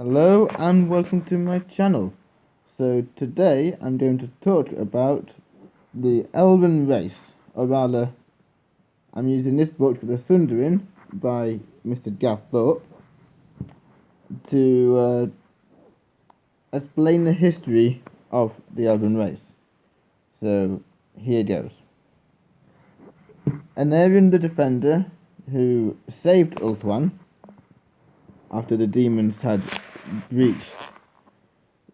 Hello and welcome to my channel. So today I'm going to talk about the Elven Race, or rather I'm using this book, The Sundering by Mr. Gav Thorpe, to explain the history of the Elven Race. So here goes. Anarion the Defender, who saved Ulthuan after the demons had breached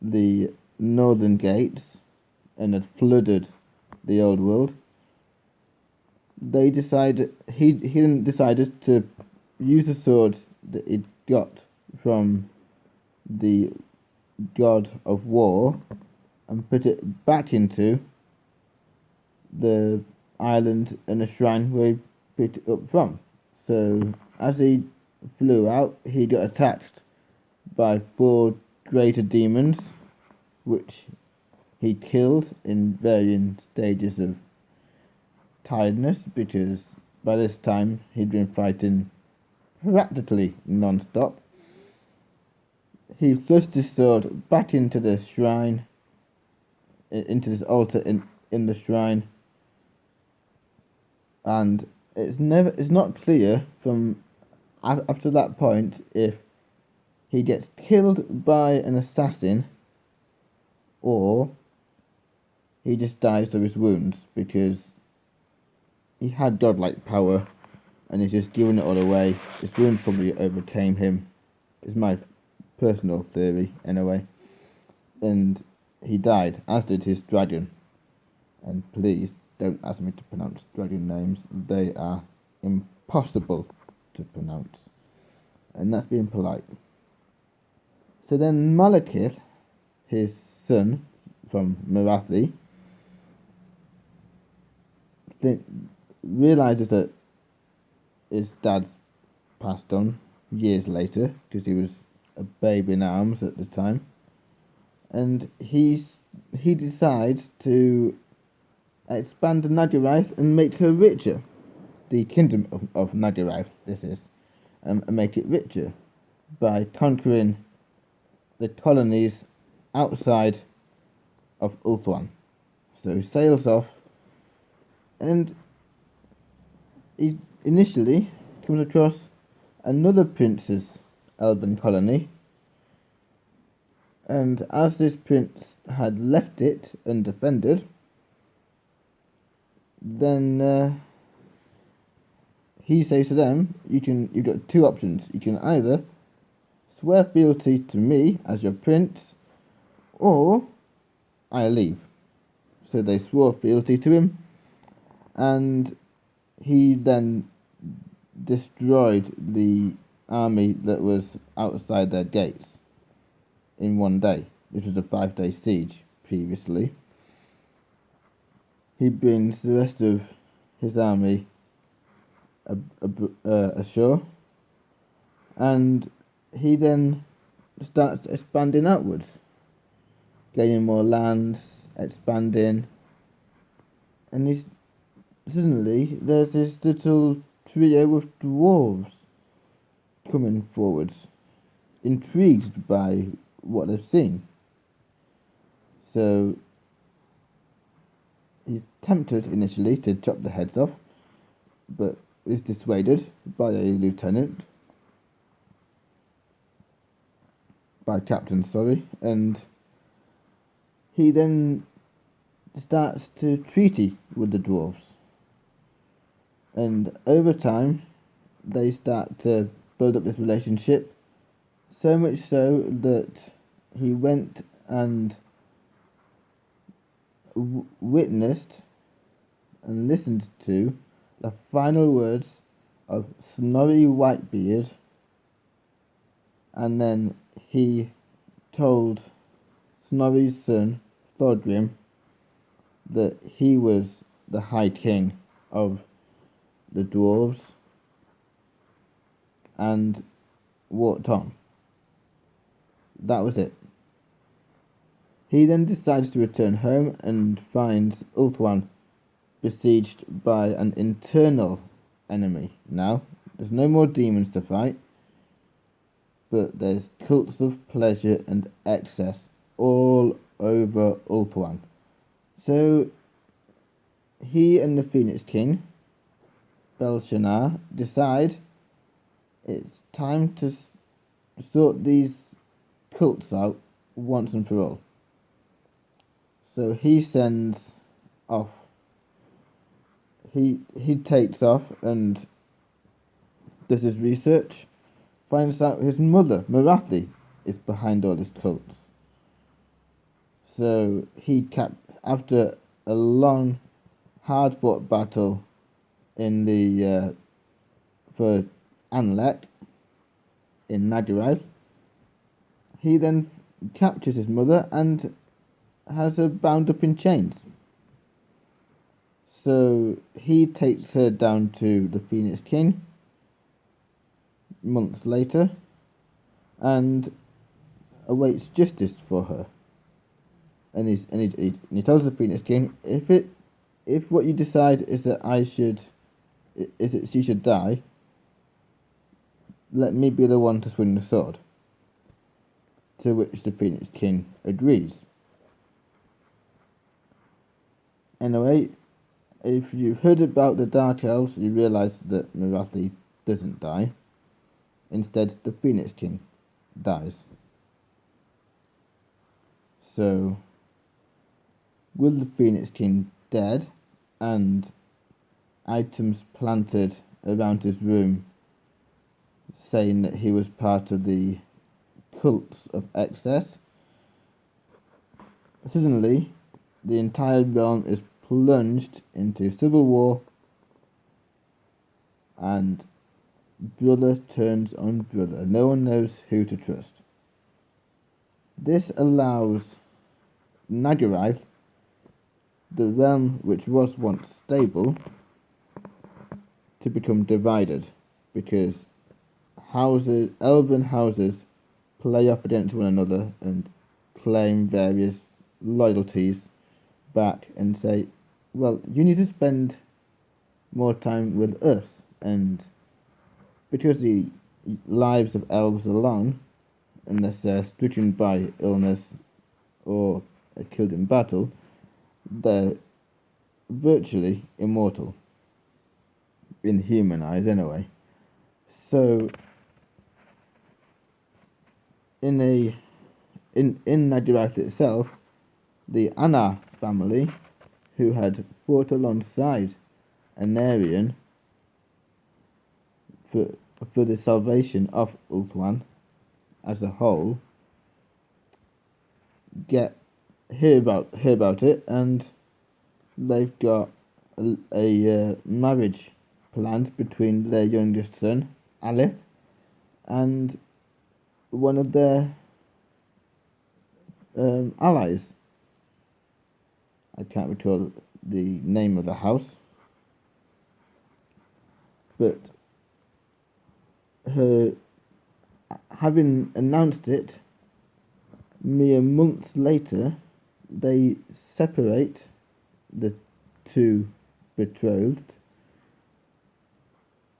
the northern gates and had flooded the old world, he then decided to use a sword that he'd got from the god of war and put it back into the island and the shrine where he picked it up from. So as he flew out, he got attacked by 4 greater demons, which he killed in varying stages of tiredness, because by this time he'd been fighting practically non-stop. He thrust his sword back into the shrine, into this altar in the shrine, and it's not clear from after that point if he gets killed by an assassin or he just dies of his wounds, because he had godlike power and he's just giving it all away. His wounds probably overcame him, is my personal theory anyway, and he died, as did his dragon. And please don't ask me to pronounce dragon names, they are impossible to pronounce, and that's being polite. So then Malekith, his son from Marathi, realizes that his dad's passed on years later, because he was a babe in arms at the time, and he decides to expand Nagarath and make her richer. The kingdom of Nagarath, this is, and make it richer by conquering the colonies outside of Ulthuan. So he sails off, and he initially comes across another prince's elven colony, and as this prince had left it undefended, then he says to them, you've got 2 options. You can either swear fealty to me as your prince, or I leave. So they swore fealty to him, and he then destroyed the army that was outside their gates in one day. This was a 5-day siege previously. He brings the rest of his army ashore, and he then starts expanding outwards, gaining more lands, expanding, and suddenly there's this little trio of dwarves coming forwards, intrigued by what they've seen. So he's tempted initially to chop the heads off, but is dissuaded by a lieutenant, by captain, sorry, and he then starts to treaty with the dwarves, and over time they start to build up this relationship, so much so that he went and witnessed and listened to the final words of Snorri Whitebeard, and then he told Snorri's son Thorgrim that he was the High King of the dwarves, and walked on. That was it. He then decides to return home and finds Ulthuan besieged by an internal enemy. Now, there's no more demons to fight. but there's cults of pleasure and excess all over Ulthuan. So he and the Phoenix King, Belshazzar, decide it's time to sort these cults out once and for all. So he sends off. He takes off and does his research, finds out his mother, Marathi, is behind all his cults. So after a long, hard-fought battle in the for Anlek in Nagarath, he then captures his mother and has her bound up in chains. So he takes her down to the Phoenix King months later and awaits justice for her. And he tells the Phoenix King, if what you decide is that she should die, let me be the one to swing the sword. To which the Phoenix King agrees. Anyway, if you've heard about the Dark Elves, you realise that Marathi doesn't die. Instead, the Phoenix King dies. So, with the Phoenix King dead and items planted around his room saying that he was part of the cults of excess, suddenly the entire realm is plunged into civil war and brother turns on brother. No one knows who to trust. This allows Nagarath, the realm which was once stable, to become divided, because elven houses play up against one another and claim various loyalties back and say, well, you need to spend more time with us, and because the lives of elves are long, unless they're stricken by illness or are killed in battle, they're virtually immortal. In human eyes, anyway. So, in Nagarath itself, the Anna family, who had fought alongside Anarion for the salvation of Ulthuan as a whole, hear about it, and they've got a marriage planned between their youngest son, Alith, and one of their allies. I can't recall the name of the house, but her having announced it, mere months later, they separate, the two betrothed.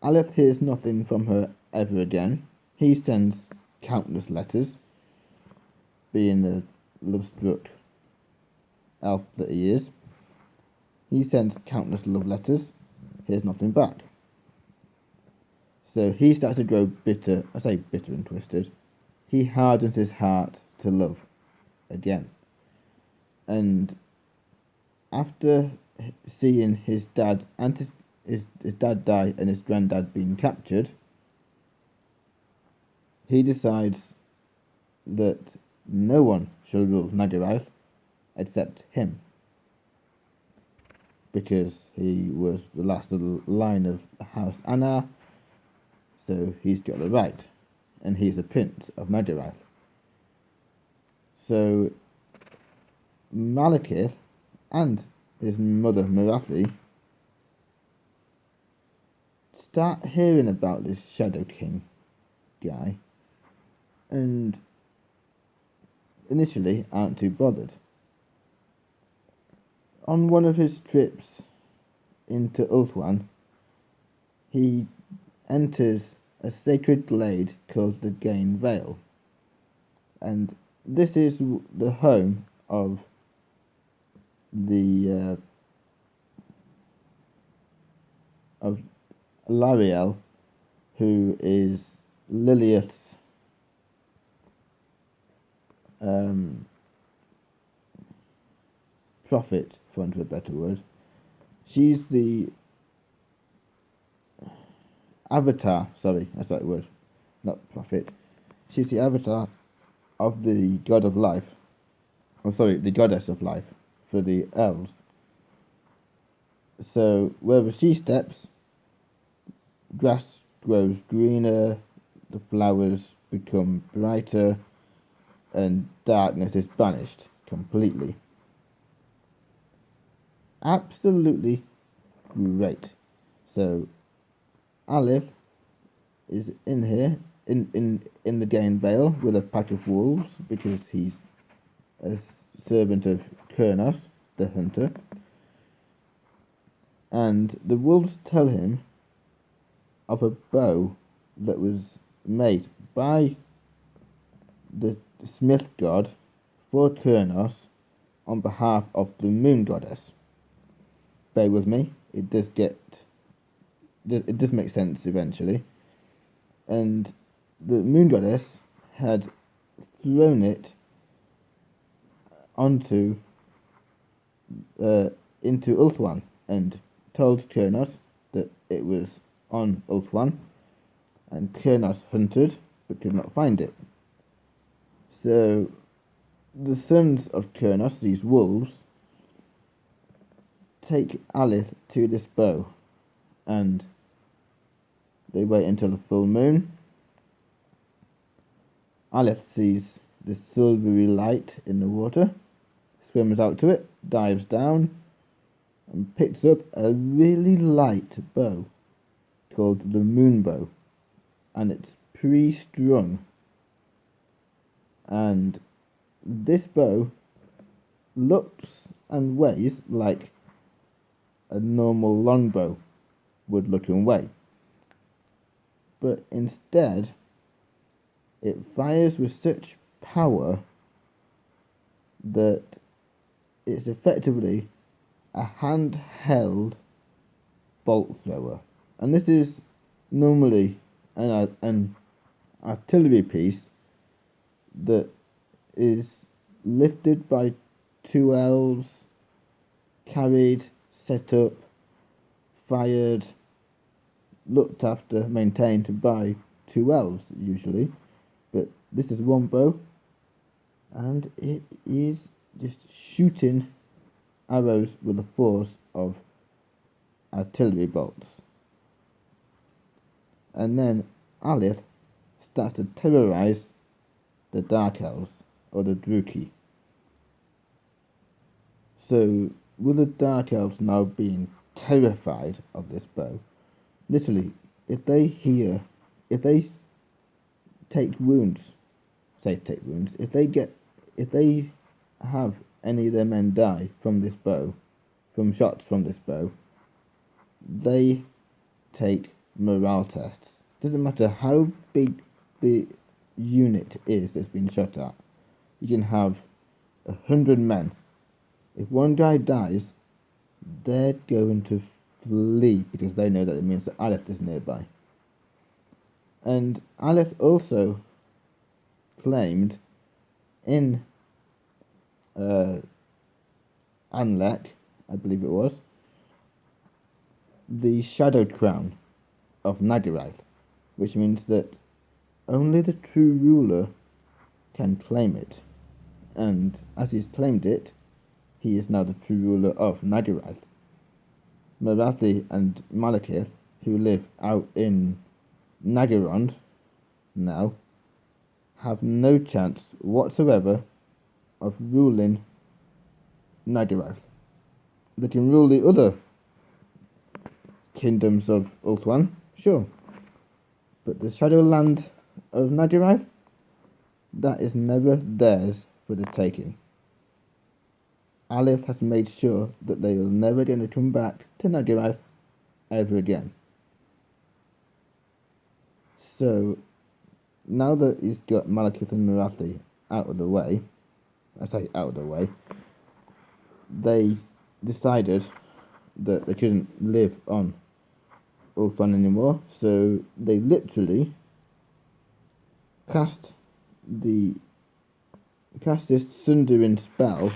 Alith hears nothing from her ever again. He sends countless letters, being the love-struck elf that he is. He sends countless love letters, hears nothing back. So he starts to grow bitter. I say bitter and twisted. He hardens his heart to love again. And after seeing his dad die and his granddad being captured, he decides that no one shall rule Nagarath except him, because he was the last of the line of House Anna, so he's got the right, and he's a prince of Nagarath. So Malekith and his mother Marathi start hearing about this Shadow King guy, and initially aren't too bothered. On one of his trips into Ulthuan, he enters a sacred glade called the Gain Vale, and this is the home of the of Lariel, who is Lilith's prophet, for want of a better word. She's the avatar, sorry, that's the right word, not prophet. She's the avatar of the god of life, the goddess of life for the elves. So wherever she steps, grass grows greener, the flowers become brighter, and darkness is banished completely. Absolutely great. So Aleph is in here, in the Gain Vale with a pack of wolves, because he's a servant of Kurnos, the hunter. And the wolves tell him of a bow that was made by the smith god for Kurnos on behalf of the moon goddess. Bear with me, it does make sense eventually. And the moon goddess had thrown it into Ulthuan and told Kurnos that it was on Ulthuan, and Kurnos hunted but could not find it. So the sons of Kurnos, these wolves, take Aleph to this bow, and they wait until the full moon. Aleph sees this silvery light in the water, swims out to it, dives down, and picks up a really light bow called the moon bow, and it's pre-strung. And this bow looks and weighs like a normal longbow would look and weigh, but instead it fires with such power that it's effectively a handheld bolt thrower. And this is normally an artillery piece that is lifted by 2 elves, carried, set up, fired, looked after, maintained by 2 elves usually. But this is one bow, and it is just shooting arrows with the force of artillery bolts. And then Aleph starts to terrorize the Dark Elves, or the Druki. So, with the Dark Elves now being terrified of this bow, literally, if they take wounds, if they have any of their men die from this bow, from shots from this bow, they take morale tests. Doesn't matter how big the unit is that's been shot at. You can have 100 men. If one guy dies, they're going to flee because they know that it means that Aleph is nearby. And Aleph also claimed in Anlek, I believe it was, the Shadow Crown of Nagarath, which means that only the true ruler can claim it. And as he's claimed it, he is now the true ruler of Nagarath. Marathi and Malekith, who live out in Nagarond now, have no chance whatsoever of ruling Nagarath. They can rule the other kingdoms of Ulthuan, sure, but the Shadowland of Nagarath, that is never theirs for the taking. Aleph has made sure that they are never going to come back to Nagarath ever again. So, now that he's got Malekith and Marathi out of the way, I say out of the way, they decided that they couldn't live on Ulthuan anymore, so they literally cast this Sundering spell,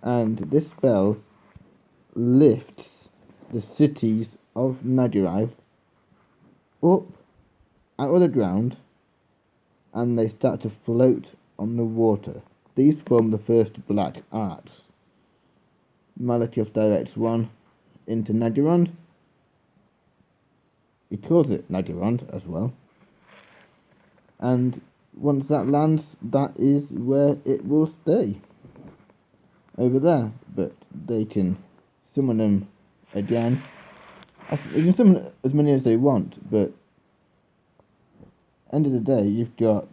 and this spell lifts the cities of Nagarive up out of the ground, and they start to float on the water. These form the first black arcs. Malekith directs one into Naggarond. He calls it Naggarond as well. And once that lands, that is where it will stay. Over there. But they can summon them again. They can summon as many as they want, but end of the day, you've got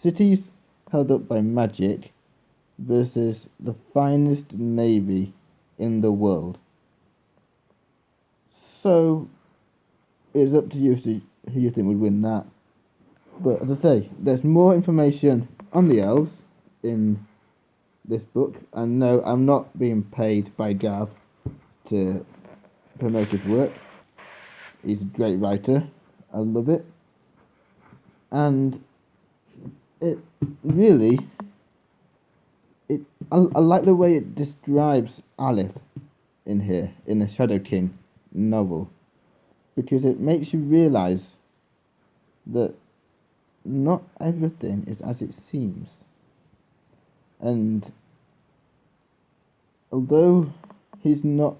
cities held up by magic versus the finest navy in the world. So, it's up to you who you think would win that. But as I say, there's more information on the elves in this book. And no, I'm not being paid by Gav to promote his work. He's a great writer. I love it. And it really, I like the way it describes Alith in here, in the Shadow King novel, because it makes you realise that not everything is as it seems. And although he's not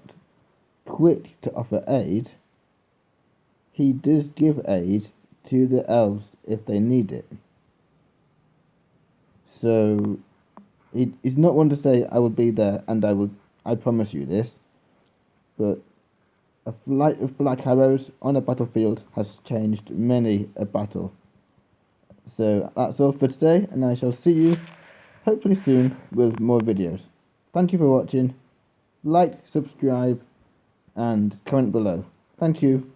quick to offer aid, he does give aid to the elves if they need it. So he's not one to say, I will be there and I promise you this, but a flight of black arrows on a battlefield has changed many a battle. So that's all for today, and I shall see you hopefully soon with more videos. Thank you for watching. Like, subscribe, and comment below. Thank you.